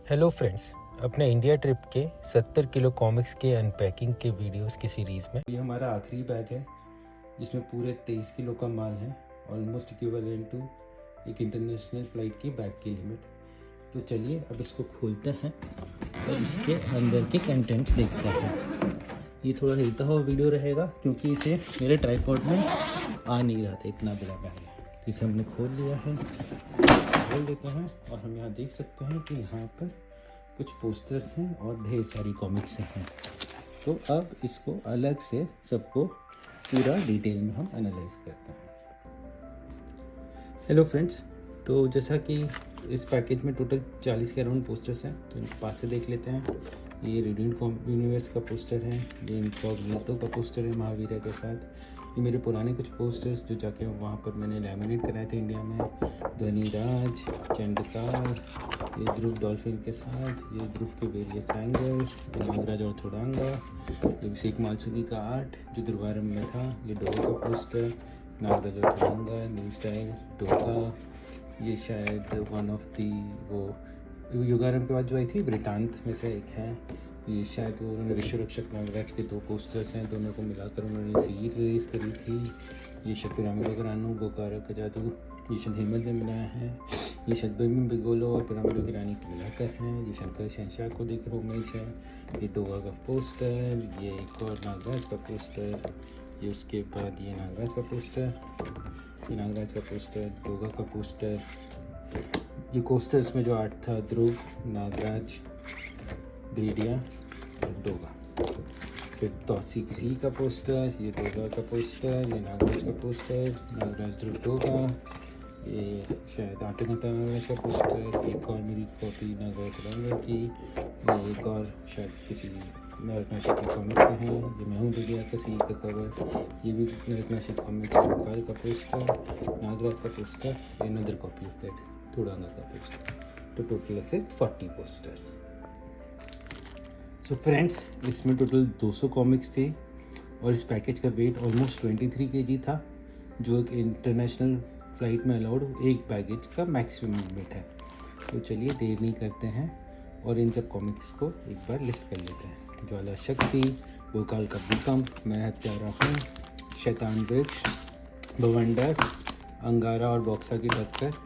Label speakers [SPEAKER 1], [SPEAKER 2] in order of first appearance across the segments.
[SPEAKER 1] Hello friends, अपने India trip के 70 kilo comics के अनपैकिंग के वीडियोस की सीरीज़ में ये हमारा आखिरी बैग है जिसमें पूरे 23 किलो का माल है, ऑलमोस्ट इक्विवेलेंट टू एक इंटरनेशनल फ़्लाइट की बैग की लिमिट। तो चलिए अब इसको खोलते हैं और इसके अंदर के कंटेंट्स देखते हैं। ये थोड़ा हिलता हुआ वीडियो रहेगा क्योंकि इसे मेरे ट्राइपॉड में आ नहीं रहा था, इतना बड़ा बैग है। तो इसे हमने खोल लिया है, खोल देते हैं और हम यहाँ देख सकते हैं कि यहाँ पर कुछ पोस्टर्स हैं और ढेर सारी कॉमिक्स हैं। तो अब इसको अलग से सबको पूरा डिटेल में हम एनालाइज करते हैं। हेलो फ्रेंड्स, तो जैसा कि इस पैकेज में टोटल 40 के अराउंड पोस्टर्स हैं, तो इनको पास से देख लेते हैं। ये रेडिएंट यूनिवर्स का पोस्टर है, ये इनकॉग्निटो का पोस्टर है महावीर के साथ। ये मेरे पुराने कुछ पोस्टर्स जो जाके वहाँ पर मैंने लैमिनेट कराए थे इंडिया में। ध्वनिराज, चंडकार, ये ध्रुव डॉल्फिन के साथ, ये ध्रुव के वेरियस एंगल्स, नागराज और थोडांगा, ये अभिषेक मालसुनी का आर्ट जो दुर्वारम में था, ये डोगा का पोस्टर, नागराज और थोडांगा, न्यू स्टाइल डोगा। ये शायद वन ऑफ दी वो युगारम के बाद जो आई थी वृतांत में से एक है। ये शायद वो उन्होंने विश्व रक्षक नागराज के 2 पोस्टर्स हैं, दोनों को मिलाकर उन्होंने सीरीज रिलीज़ करी थी। ये शायद पिरामिडो ग्रानो गोकारा का जादू, ये शायद हेमंत ने बनाया है। ये शायद बेमी बिगोलो और पिरामिडो की रानी को मिलाकर हैं। ये शंकर शहशाह को देकर होमेज है। ये डोगा का पोस्टर, ये एक और नागराज का पोस्टर, ये उसके बाद ये नागराज का पोस्टर, ये नागराज का पोस्टर, डोगा का पोस्टर। ये कोस्टर्स में जो आर्ट था ध्रुव, नागराज, भेड़िया और डोगा। फिर तौसी किसी का पोस्टर, ये डोगा का पोस्टर, ये नागराज का पोस्टर, नागराज ध्रुव डोगा। ये शायद आटगता नागराज का पोस्टर, एक और मेरी कॉपी नागराज रंगा की, ये एक और शायद किसी नरकनाशी की कॉमिक्स से हैं। ये मैं हूँ भेड़िया का सी का कवर, ये भी नरकनाशी कॉमिक्स गोकाल का पोस्टर, नागराज का पोस्टर, ये अनदर कॉपी ऑफ दैट थोडांगा का पोस्टर। तो टोटल ऐसे 40 पोस्टर्स। सो फ्रेंड्स, इसमें टोटल 200 कॉमिक्स थे और इस पैकेज का वेट ऑलमोस्ट 23 kg था, जो एक इंटरनेशनल फ़्लाइट में अलाउड एक बैगेज का मैक्सिमम लिमिट है। तो चलिए देर नहीं करते हैं और इन सब कॉमिक्स को एक बार लिस्ट कर लेते हैं। ज्वाला शक्ति, गोकाल का भूकंप, मैं हत्यारा हूँ, शैतान वृक्ष, बवंडर, अंगारा और बॉक्सा की टक्कर।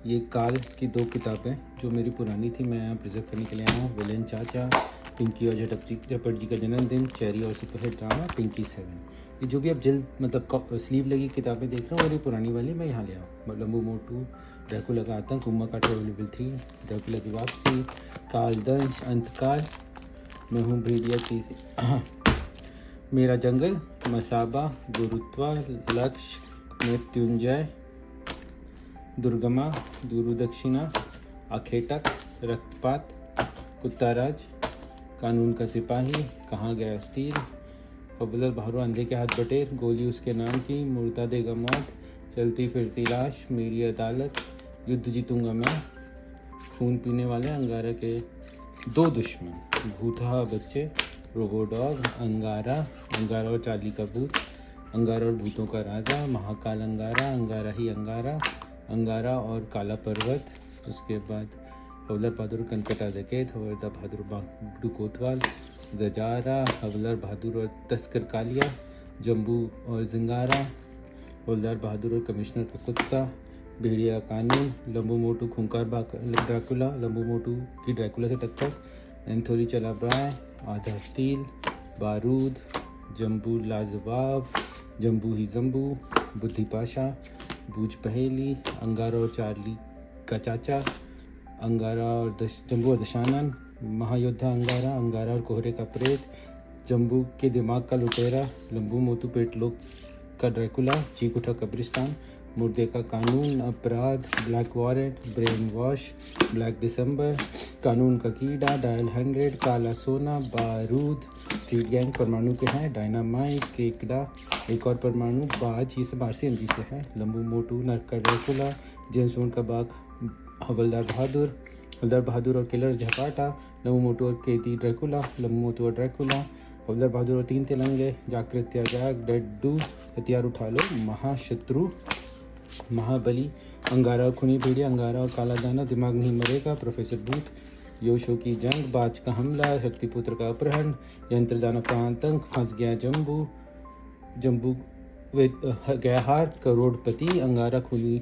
[SPEAKER 1] ये काल की 2 किताबें जो मेरी पुरानी थी, मैं यहाँ प्रिजर्व करने के लिए आया हूँ। विलेन चाचा, पिंकी और झटपट जी का जन्मदिन, चेरी और सुपरहिट ड्रामा पिंकी 7। ये जो भी आप जल्द मतलब स्लीव लगी किताबें देख रहे हो, और ये पुरानी वाली मैं यहाँ ले आऊँ। लंबू मोटू, ड्रैकुला का आतंक, उम्मा का लेवल 3, ड्रैकुला की वापसी, कालदंश, अंतकाल, मैं हूँ भेड़िया की मेरा जंगल, मसाबा, गुरुत्वा, लक्ष्य, मृत्युंजय, दुर्गमा, दूरु दक्षिणा, आखेटक, रक्तपात, कुत्ताराज, कानून का सिपाही, कहाँ गया स्टील, पबुलर बहरू अंधे के हाथ बटेर, गोली उसके नाम की, मुर्दा देगा मौत, चलती फिरती लाश, मेरी अदालत, युद्ध जीतूंगा मैं, खून पीने वाले, अंगारा के 2 दुश्मन, भूतहा बच्चे, रोबोडॉग, अंगारा, अंगारा और चार्ली का भूत, अंगारा और भूतों का राजा, महाकाल अंगारा, अंगारा ही अंगारा, अंगारा और काला पर्वत। उसके बाद हवलर बहादुर कनकटा डकैत, हवलदार बहादुर बागडू कोतवाल, गजारा, हवलर बहादुर और तस्कर कालिया, जम्बू और जिंगारा, हवलदार बहादुर और कमिश्नर का कुत्ता, भेड़िया कानून, लंबू मोटू खूंखार ड्रैकुला, लंबू मोटू की ड्रैकुला से टक्कर, एंथोनी चला ब्राय, आधा स्टील, बारूद, जम्बू लाजवाब, जम्बू ही जम्बू, बुद्धि पाशा, बूझ पहेली, अंगारा और चार्ली का चाचा, अंगारा और जम्बू और दशानन, महायोद्धा अंगारा, अंगारा और कोहरे का प्रेत, जम्बू के दिमाग का लुटेरा, लंबू मोटू पेटलोक का ड्रैकुला, चीक उठा कब्रिस्तान, मुर्दे का कानून, अपराध, black warrant, brainwash, black दिसंबर, कानून का कीड़ा, डायल 100, काला सोना, बारूद, स्ट्रीट गैंग परमाणु के हैं, डायनामाइट, केकड़ा, एक और परमाणु, बाज, ये सब RCMG से है, लंबू मोटू, नर्क का ड्रैकुला, जेम्स बॉन्ड का बाग, हवलदार बहादुर और किलर झपाटा, लंबू मोटू और केती ड्रैकुला, लंबू मोटू और ड्रैकुला, हवलदार बहादुर और 3 तेलंगे, जागृत्या जाग, डड्डू, हथियार उठा लो, महाशत्रु, महाबली, अंगारा और खूनी भेड़िया, अंगारा और काला दाना, दिमाग नहीं मरेगा, प्रोफेसर भूत, योशो की जंग, बाज का हमला, शक्तिपुत्र का अपहरण, यंत्र दानव का आतंक, फंस गया जम्बू, जम्बू गया हार, करोड़पति, अंगारा खूनी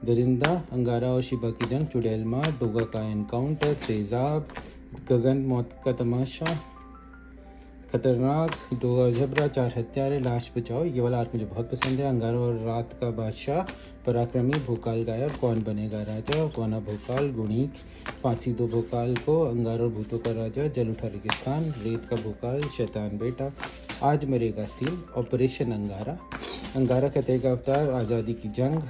[SPEAKER 1] दरिंदा, अंगारा और शिबा की जंग, चुड़ैल मार, डोगा का एनकाउंटर, तेजाब, गगन मौत का तमाशा, खतरनाक, डोगा झबरा, चार हत्यारे, लाश बचाओ, ये वाला आर्क मुझे बहुत पसंद है। अंगारा और रात का बादशाह, पराक्रमी, भोकाल गायब, कौन बनेगा राजा, कौना भोकाल, गुणीक, फांसी दो भोकाल को, अंगारा और भूतों का राजा, जल उठा रेगिस्तान, रेत का भोकाल, शैतान बेटा, आज मरेगा स्टील, ऑपरेशन अंगारा, अंगारा खतरे का अवतार, आज़ादी की जंग,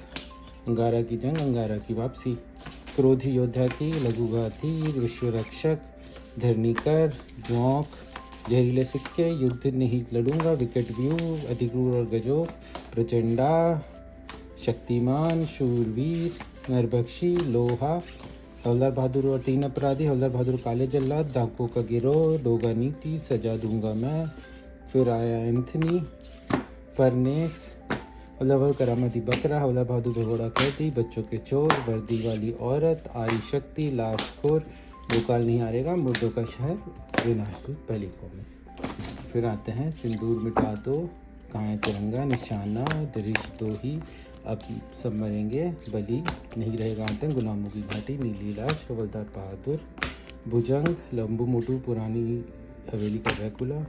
[SPEAKER 1] अंगारा की जंग, अंगारा की वापसी, क्रोधी योद्धा की, लघुघाती, विश्व रक्षक, धरणीकर, जोंक, जहरीले सिक्के, युद्ध नहीं लड़ूंगा, विकेट व्यू, अधिक्रूर और गजो, प्रचंडा, शक्तिमान, शूरवीर, नरबख्शी, लोहा, हवलदार बहादुर और तीन अपराधी, हवलदार बहादुर काले जल्लाद, डाकुओं का गिरोह, डोगा नीति, सजा दूंगा मैं, फिर आया एंथनी, फरनेस, हवलदार बहादुर करामती बकरा, हवलदार बहादुर भगोड़ा कैदी, बच्चों के चोर, वर्दी वाली औरत, आई शक्ति, लाशखोर, भोकाल नहीं हारेगा, मुर्दों का शहर, विनाशदूत, पहली कॉमिक्स। फिर आते हैं सिंदूर मिटा दो, कहाँ है तिरंगा, निशाना, दरिश दो ही, अब सब मरेंगे, बली नहीं रहेगा आतंक, गुलामों की घाटी, नीली लाश, हवलदार बहादुर, भुजंग, लंबू मोटू, पुरानी हवेली का ड्रैकुला,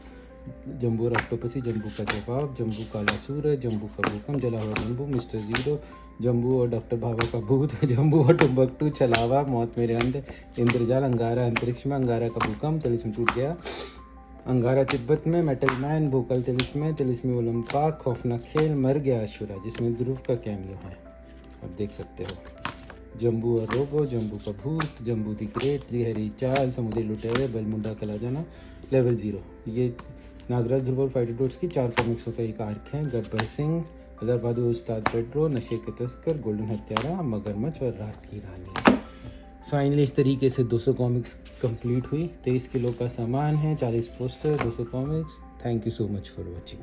[SPEAKER 1] जम्बू और ऑक्टोपसी, जम्बू का जवाब, जम्बू काला सूरज, जम्बू का भूकंप, जला हुआ जम्बू, मिस्टर जीरो, जम्बू और डॉक्टर भाभा का भूत, जम्बू और टुम्बकटू, छलावा, मौत मेरे अंदर, इंद्रजाल, अंगारा अंतरिक्ष में, अंगारा का भूकंप, तिलिस्म टूट गया, अंगारा तिब्बत में, मेटल मैन, भूकल तिलिस्मी ओलंपाक, खौफनाक खेल, मर गया अशुरा, जिसमें ध्रुव का कैमियो है, आप देख सकते हो, जम्बू और रोबो, जम्बू का भूत, जम्बू दी ग्रेट, दिहरी चाल, समुद्री लुटेरे, बेलमुंडा कला जाना, लेवल 0, ये नागराज ध्रुव और फाइटर डोट्स की 4 कॉमिक्सों का एक आर्क है। गब्बर सिंह, हवलदार बहादुर, उस्ताद पेड्रो, नशे के तस्कर, गोल्डन हत्यारा, मगरमच्छ और रात की रानी। फाइनली इस तरीके से 200 कॉमिक्स कंप्लीट हुई। 23 किलो का सामान है, 40 poster, 200 comics. Thank you so much for watching.